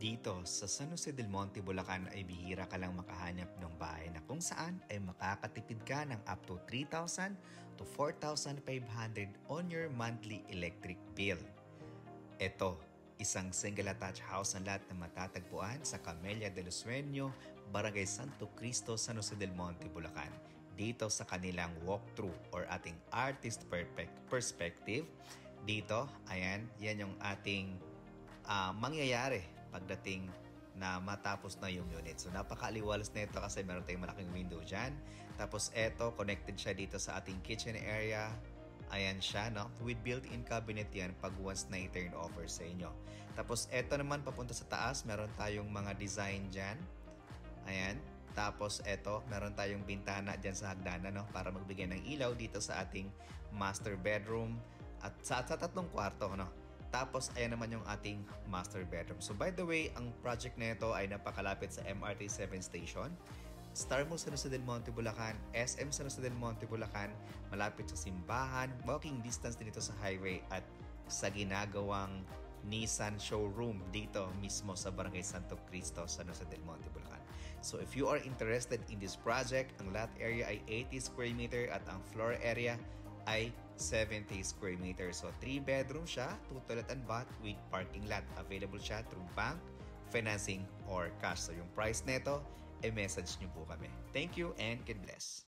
Dito sa San Jose del Monte, Bulacan ay bihira ka lang makahanap ng bahay na kung saan ay makakatipid ka ng up to 3,000 to 4,500 on your monthly electric bill. Ito, isang single attached house na lot na matatagpuan sa Camellia de los Sueños, Barangay Santo Cristo, San Jose del Monte, Bulacan. Dito sa kanilang walkthrough or ating artist perspective. Dito, ayan, yan yung ating mangyayari pagdating na matapos na yung unit. So napaka-aliwalas na ito kasi meron tayong malaking window dyan. Tapos eto, connected siya dito sa ating kitchen area. Ayan siya, no? With built-in cabinet yan pag once na i-turn over sa inyo. Tapos eto naman papunta sa taas, meron tayong mga design dyan. Ayan. Tapos eto, meron tayong bintana dyan sa hagdanan, no? Para magbigay ng ilaw dito sa ating master bedroom at sa tatlong kwarto, no? Tapos, ayan naman yung ating master bedroom. So, by the way, ang project na ito ay napakalapit sa MRT 7 station. Star Mall San Jose del Monte, Bulacan, SM San Jose del Monte, Bulacan, malapit sa simbahan, walking distance din ito sa highway at sa ginagawang Nissan showroom dito mismo sa Barangay Santo Cristo, San Jose del Monte, Bulacan. So, if you are interested in this project, ang lot area ay 80 square meter at ang floor area ay 70 square meters. So, 3 bedroom siya, 2 toilet and bath with parking lot. Available siya through bank, financing, or cash. So, yung price nito, message nyo po kami. Thank you and God bless.